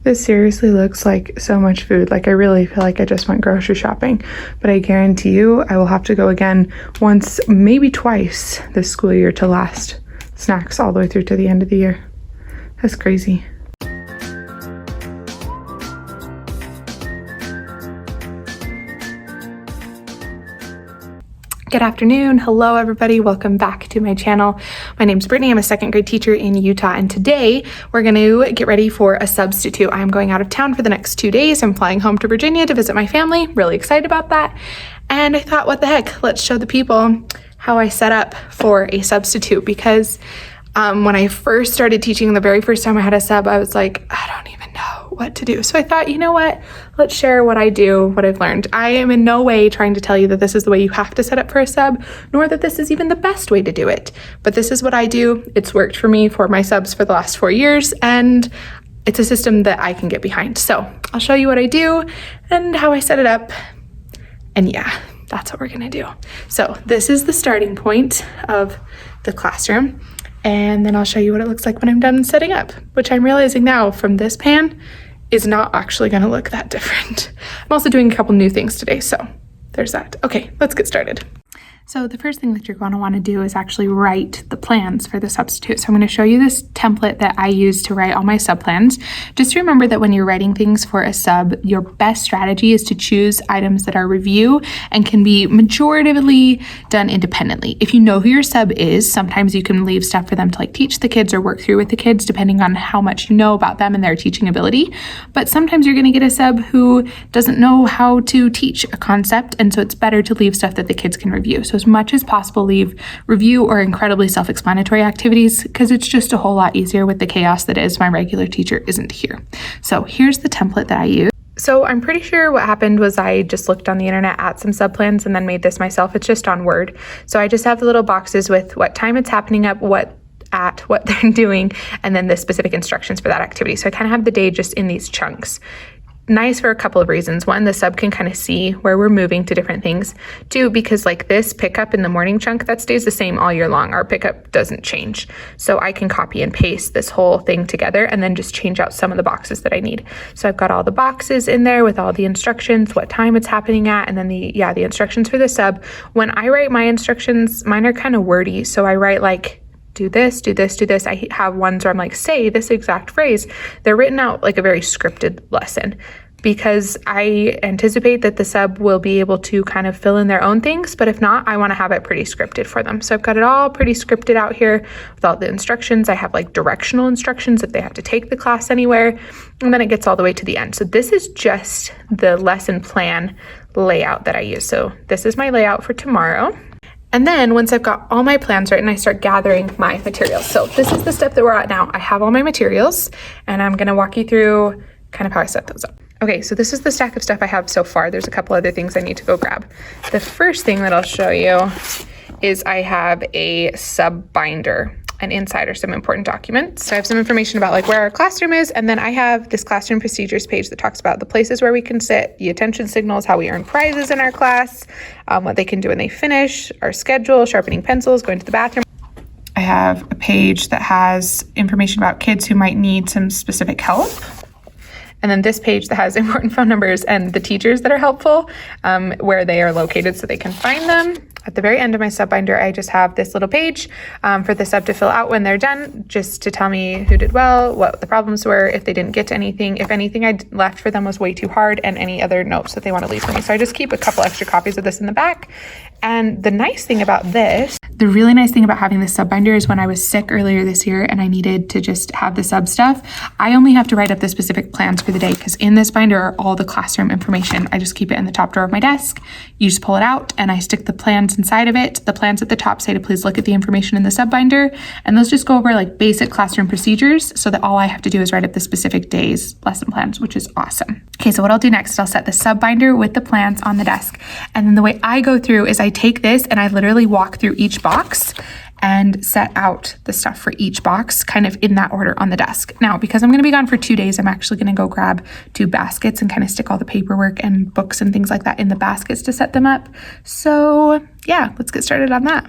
This seriously looks like so much food. Like I really feel like I just went grocery shopping, but I guarantee you I will have to go again once, maybe twice this school year to last snacks all the way through to the end of the year. That's crazy. Good afternoon. Hello, everybody. Welcome back to my channel. My name's Brittany. I'm a second grade teacher in Utah, and today we're going to get ready for a substitute. I'm going out of town for the next 2 days. I'm flying home to Virginia to visit my family. Really excited about that. And I thought, what the heck? Let's show the people how I set up for a substitute, because when I first started teaching, the very first time I had a sub, I was like, I don't even know what to do. So I thought, you know what? Let's share what I do, what I've learned. I am in no way trying to tell you that this is the way you have to set up for a sub, nor that this is even the best way to do it. But this is what I do. It's worked for me for my subs for the last 4 years, and it's a system that I can get behind. So I'll show you what I do and how I set it up. And yeah, that's what we're gonna do. So this is the starting point of the classroom. And then I'll show you what it looks like when I'm done setting up, which I'm realizing now from this pan is not actually going to look that different. I'm also doing a couple new things today, so there's that. Okay, let's get started. So the first thing that you're going to want to do is actually write the plans for the substitute. So I'm going to show you this template that I use to write all my sub plans. Just remember that when you're writing things for a sub, your best strategy is to choose items that are review and can be majoritively done independently. If you know who your sub is, sometimes you can leave stuff for them to like teach the kids or work through with the kids, depending on how much you know about them and their teaching ability. But sometimes you're going to get a sub who doesn't know how to teach a concept, and so it's better to leave stuff that the kids can review. So as much as possible, leave review or incredibly self-explanatory activities, because it's just a whole lot easier with the chaos that is my regular teacher isn't here. So here's the template that I use. So I'm pretty sure what happened was I just looked on the internet at some sub plans and then made this myself. It's just on Word. So I just have the little boxes with what time it's happening up, what they're doing, and then the specific instructions for that activity. So I kind of have the day just in these chunks. Nice for a couple of reasons. One, the sub can kind of see where we're moving to different things. Two, because like this pickup in the morning chunk, that stays the same all year long. Our pickup doesn't change. So I can copy and paste this whole thing together and then just change out some of the boxes that I need. So I've got all the boxes in there with all the instructions, what time it's happening at, and then the instructions for the sub. When I write my instructions, mine are kind of wordy. So I write like, do this, do this, do this. I have ones where I'm like, say this exact phrase. They're written out like a very scripted lesson, because I anticipate that the sub will be able to kind of fill in their own things. But if not, I want to have it pretty scripted for them. So I've got it all pretty scripted out here with all the instructions. I have like directional instructions if they have to take the class anywhere, and then it gets all the way to the end. So this is just the lesson plan layout that I use. So this is my layout for tomorrow. And then once I've got all my plans written, I start gathering my materials. So this is the step that we're at now. I have all my materials, and I'm gonna walk you through kind of how I set those up. Okay, so this is the stack of stuff I have so far. There's a couple other things I need to go grab. The first thing that I'll show you is I have a sub binder, and inside are some important documents. So I have some information about like where our classroom is, and then I have this classroom procedures page that talks about the places where we can sit, the attention signals, how we earn prizes in our class, what they can do when they finish, our schedule, sharpening pencils, going to the bathroom. I have a page that has information about kids who might need some specific help. And then this page that has important phone numbers and the teachers that are helpful, where they are located so they can find them. At the very end of my sub binder, I just have this little page for the sub to fill out when they're done, just to tell me who did well, what the problems were, if they didn't get to anything, if anything I left for them was way too hard, and any other notes that they want to leave for me. So I just keep a couple extra copies of this in the back. And the nice thing about this, the really nice thing about having this sub binder is when I was sick earlier this year and I needed to just have the sub stuff, I only have to write up the specific plans for the day, because in this binder are all the classroom information. I just keep it in the top drawer of my desk. You just pull it out and I stick the plans inside of it. The plans at the top say to please look at the information in the sub binder, and those just go over like basic classroom procedures, so that all I have to do is write up the specific day's lesson plans, which is awesome. Okay, so what I'll do next is I'll set the sub binder with the plans on the desk. And then the way I go through is I take this and I literally walk through each box and set out the stuff for each box kind of in that order on the desk. Now, because I'm going to be gone for 2 days, I'm actually going to go grab 2 baskets and kind of stick all the paperwork and books and things like that in the baskets to set them up. So yeah, let's get started on that.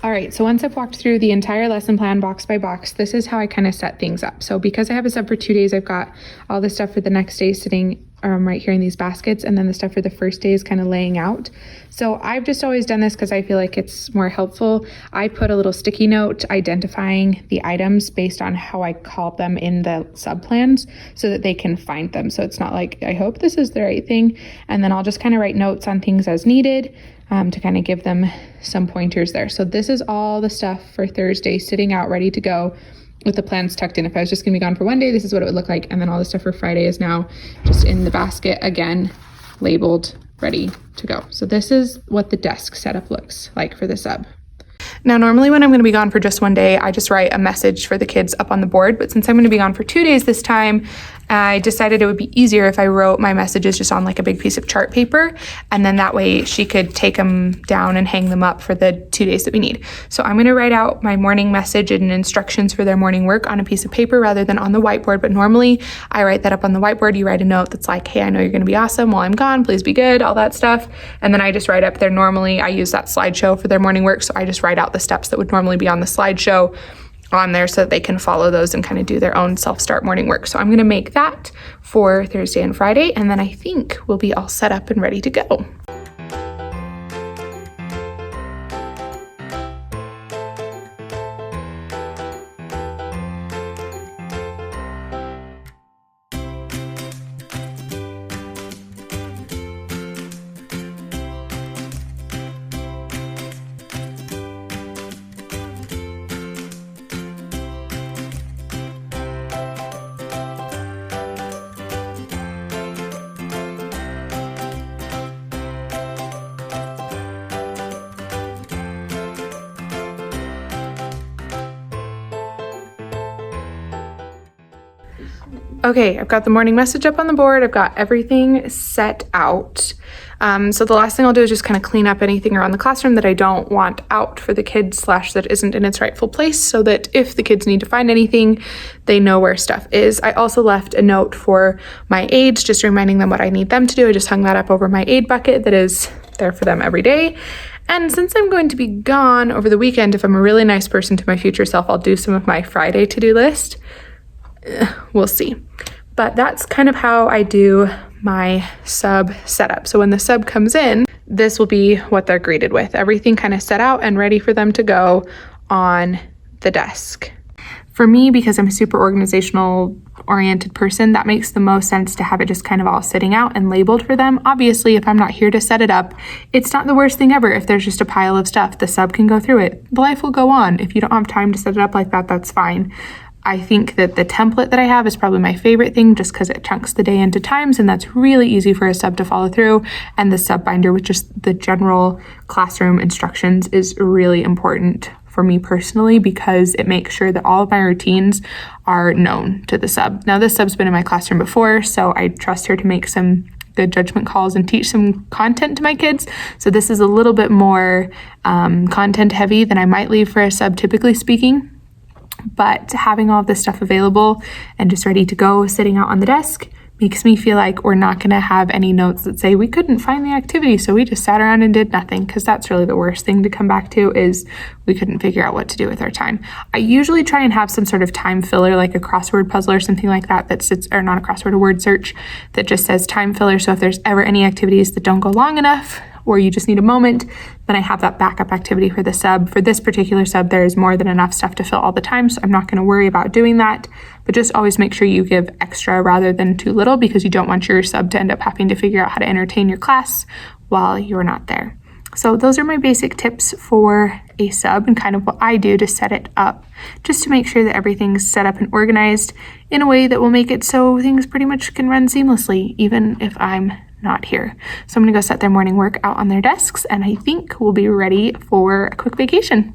All right, so once I've walked through the entire lesson plan box by box, this is how I kind of set things up. So because I have a sub for 2 days, I've got all the stuff for the next day sitting right here in these baskets, and then the stuff for the first day is kind of laying out. So I've just always done this because I feel like it's more helpful. I put a little sticky note identifying the items based on how I called them in the sub plans so that they can find them. So it's not like, I hope this is the right thing. And then I'll just kind of write notes on things as needed to kind of give them some pointers there. So this is all the stuff for Thursday sitting out ready to go with the plans tucked in. If I was just gonna be gone for 1 day, this is what it would look like. And then all the stuff for Friday is now just in the basket again, labeled, ready to go. So this is what the desk setup looks like for the sub. Now, normally when I'm going to be gone for just 1 day, I just write a message for the kids up on the board. But since I'm going to be gone for 2 days this time, I decided it would be easier if I wrote my messages just on like a big piece of chart paper. And then that way she could take them down and hang them up for the 2 days that we need. So I'm going to write out my morning message and instructions for their morning work on a piece of paper rather than on the whiteboard. But normally I write that up on the whiteboard. You write a note that's like, hey, I know you're going to be awesome while I'm gone. Please be good, all that stuff. And then I just write up there. Normally I use that slideshow for their morning work. So I just write out the steps that would normally be on the slideshow on there so that they can follow those and kind of do their own self-start morning work. So I'm going to make that for Thursday and Friday, and then I think we'll be all set up and ready to go. Okay, I've got the morning message up on the board. I've got everything set out. So the last thing I'll do is just kind of clean up anything around the classroom that I don't want out for the kids / that isn't in its rightful place so that if the kids need to find anything, they know where stuff is. I also left a note for my aides, just reminding them what I need them to do. I just hung that up over my aid bucket that is there for them every day. And since I'm going to be gone over the weekend, if I'm a really nice person to my future self, I'll do some of my Friday to-do list. We'll see. But that's kind of how I do my sub setup. So when the sub comes in, this will be what they're greeted with. Everything kind of set out and ready for them to go on the desk. For me, because I'm a super organizational oriented person, that makes the most sense to have it just kind of all sitting out and labeled for them. Obviously, if I'm not here to set it up, it's not the worst thing ever if there's just a pile of stuff. The sub can go through it. Life will go on. If you don't have time to set it up like that, that's fine. I think that the template that I have is probably my favorite thing just because it chunks the day into times, and that's really easy for a sub to follow through. And the sub binder with just the general classroom instructions is really important for me personally because it makes sure that all of my routines are known to the sub. Now, this sub's been in my classroom before, so I trust her to make some good judgment calls and teach some content to my kids. So this is a little bit more content heavy than I might leave for a sub, typically speaking. But having all of this stuff available and just ready to go sitting out on the desk makes me feel like we're not going to have any notes that say we couldn't find the activity, so we just sat around and did nothing, because that's really the worst thing to come back to is we couldn't figure out what to do with our time. I usually try and have some sort of time filler, like a crossword puzzle or something like that, that sits, or not a crossword, a word search that just says time filler. So if there's ever any activities that don't go long enough, or you just need a moment, then I have that backup activity for the sub. For this particular sub, there is more than enough stuff to fill all the time, so I'm not going to worry about doing that. But just always make sure you give extra rather than too little, because you don't want your sub to end up having to figure out how to entertain your class while you're not there. So those are my basic tips for a sub and kind of what I do to set it up, just to make sure that everything's set up and organized in a way that will make it so things pretty much can run seamlessly, even if I'm not here. So I'm gonna go set their morning work out on their desks, and I think we'll be ready for a quick vacation.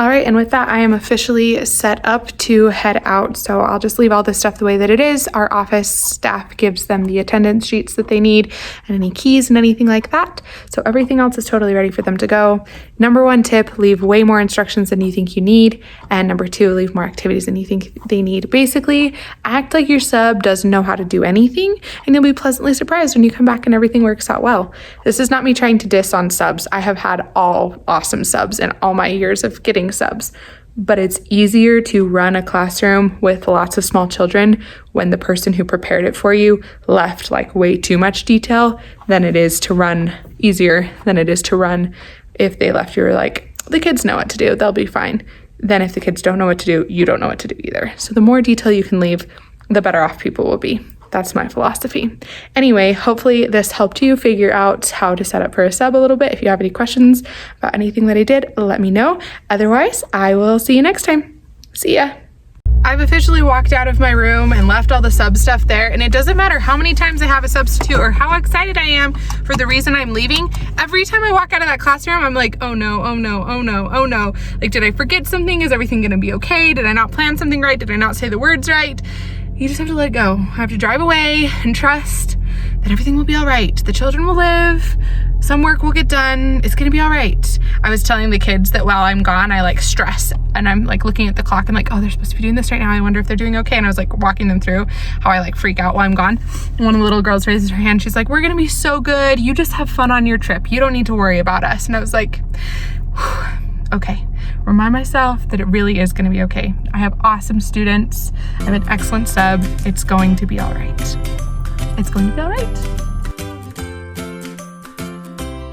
All right, and with that, I am officially set up to head out. So I'll just leave all this stuff the way that it is. Our office staff gives them the attendance sheets that they need and any keys and anything like that. So everything else is totally ready for them to go. Number one tip, leave way more instructions than you think you need. And number two, leave more activities than you think they need. Basically, act like your sub doesn't know how to do anything, and you'll be pleasantly surprised when you come back and everything works out well. This is not me trying to diss on subs. I have had all awesome subs in all my years of getting subs, but it's easier to run a classroom with lots of small children when the person who prepared it for you left like way too much detail than it is to run if they left you like, the kids know what to do, they'll be fine. Then if the kids don't know what to do, you don't know what to do either. So the more detail you can leave, the better off people will be. That's my philosophy. Anyway, hopefully this helped you figure out how to set up for a sub a little bit. If you have any questions about anything that I did, let me know. Otherwise, I will see you next time. See ya. I've officially walked out of my room and left all the sub stuff there, and it doesn't matter how many times I have a substitute or how excited I am for the reason I'm leaving. Every time I walk out of that classroom, I'm like, oh no, oh no, oh no, oh no. Like, did I forget something? Is everything gonna be okay? Did I not plan something right? Did I not say the words right? You just have to let it go. I have to drive away and trust that everything will be all right. The children will live. Some work will get done. It's gonna be all right. I was telling the kids that while I'm gone, I like stress and I'm like looking at the clock and like, oh, they're supposed to be doing this right now. I wonder if they're doing okay. And I was like walking them through how I like freak out while I'm gone. And one of the little girls raises her hand. She's like, we're gonna be so good. You just have fun on your trip. You don't need to worry about us. And I was like, okay. Remind myself that it really is going to be okay. I have awesome students. I have an excellent sub. It's going to be all right. It's going to be all right.